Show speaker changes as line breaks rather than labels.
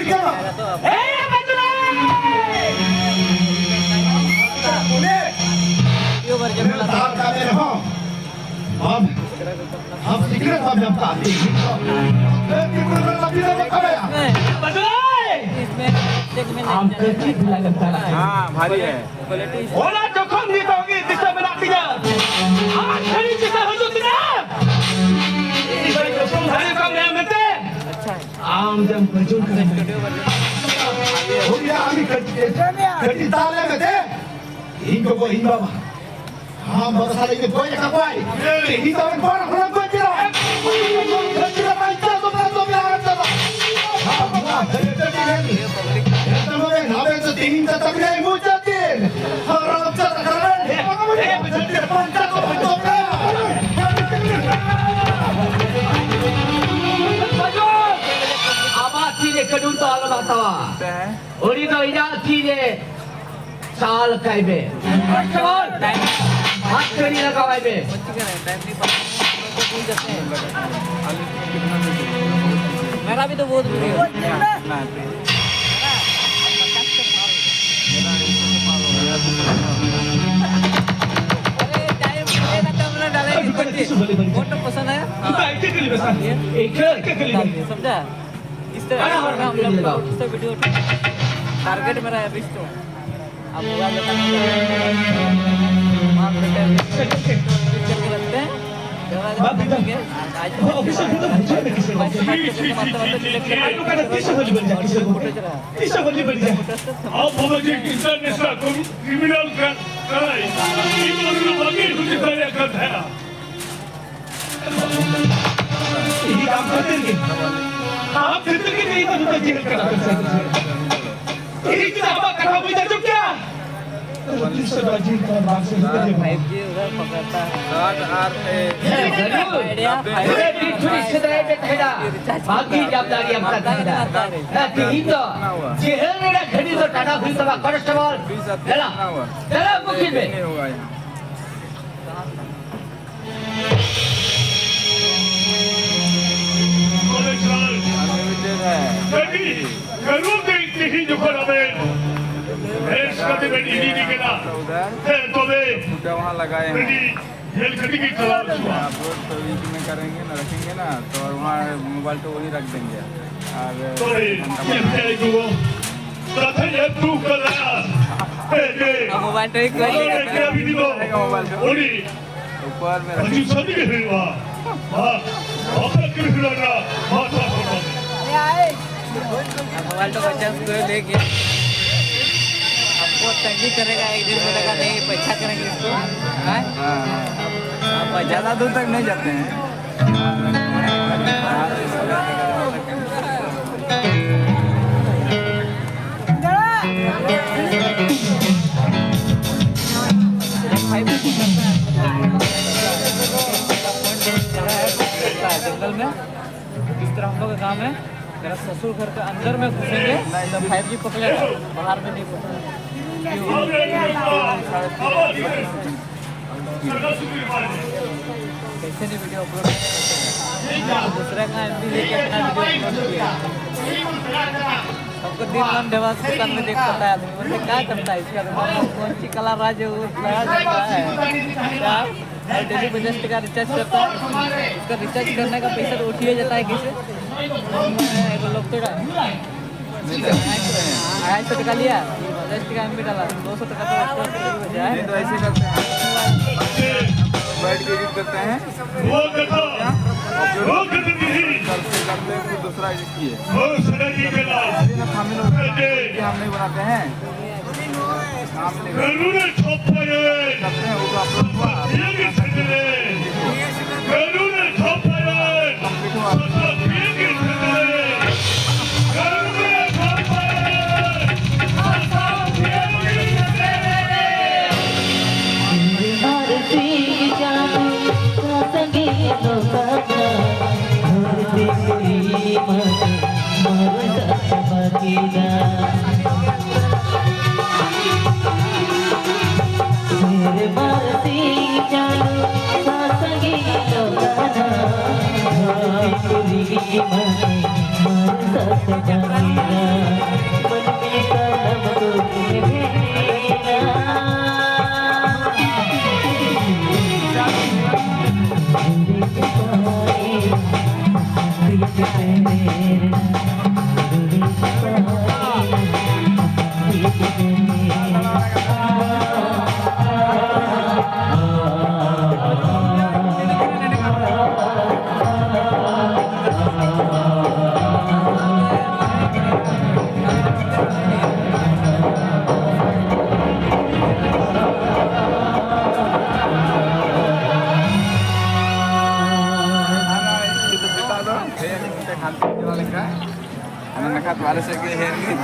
কেন हम सीक्रेट में हम आते हैं हम कच्ची ढिला करता है
हाँ भारी है
ओला जोखम नहीं दोगी दिशा में लाती है आज खड़ी चिता हो जो तेरा इसी बड़ी जोखम धारे काम नहीं मिलते आम जब बजून करेंगे हो गया आमी कच्ची ताले में थे इनको वो इन बाबा हाँ बहुत सारे ये कोई जगह कोई ही तो एक बार हम कोई किया कच्ची का पैसा तो मैं तो प्यार करता था हाँ बाबा तुम्हारे नामे से तीन तक नहीं मुझे हम राम से रखना है पंचा को तो आवाज चीज़ करूँ तो आलम आता हुआ और ये तो इजाज़ चीज़ साल कहीं पे हाथ करी लगा भाई पे
मेरा भी तो बहुत वीडियो फोटो पसंद है समझा इस तरह हम लोग इससे वीडियो टारगेट मेरा है बिस्टो आप पूरा लगते हैं
बाकी जवाबदारी हम करते हैं तो जेहरेरा घड़ी तो टाटा हुई तब कांस्टेबल चला चला मुखिल में
करूँ देखते ही जो करावे कभी बेटी नहीं निकला तो वे
वहाँ लगाए हैं
जेल खड़ी की खबर हुआ
आप रोड पर वीक में करेंगे ना रखेंगे ना तो वहाँ मोबाइल तो वहीं रख देंगे
तो ये प्रथम ये तू कर रहा
मोबाइल तो एक
क्या वीडियो
मोबाइल
ओली
ऊपर में
अजी सभी के हुआ हाँ आपका क्यों लगा माता फोटो
मोबाइल तो बच्चा उसको लेके आपको तंगी करेगा एक दिन बोलेगा नहीं पैसा करेंगे इसको
आप ज़्यादा दूर तक नहीं जाते हैं
जंगल में इस तरह हम लोग का काम है मेरा ससुर घर के अंदर में घुसेंगे तो 5G पकड़ेगा बाहर में नहीं पकड़ेगा कैसे नहीं वीडियो अपलोड दूसरे का एमपी लेके अपना वीडियो अपलोड किया सबको दिन मन देवास दुकान में देख पाता है आदमी बोलते क्या करता है इसका कौन सी कला राज है वो नया जाता है और डेली 50 का रिचार्ज करता है उसका रिचार्ज करने का पैसा तो उठिए जाता है कैसे लोग तो 250 टका लिया 50 टका एमबी डाला 200 टका तो
ऐसे करते हैं बैठ के एडिट करते हैं करते फिर दूसरा एडिट किए हम नहीं बनाते हैं वो अपलोड हुआ
मेरे बरसी चालू सासंगी लोकाना मन मर सत जाना
para sa ganyan.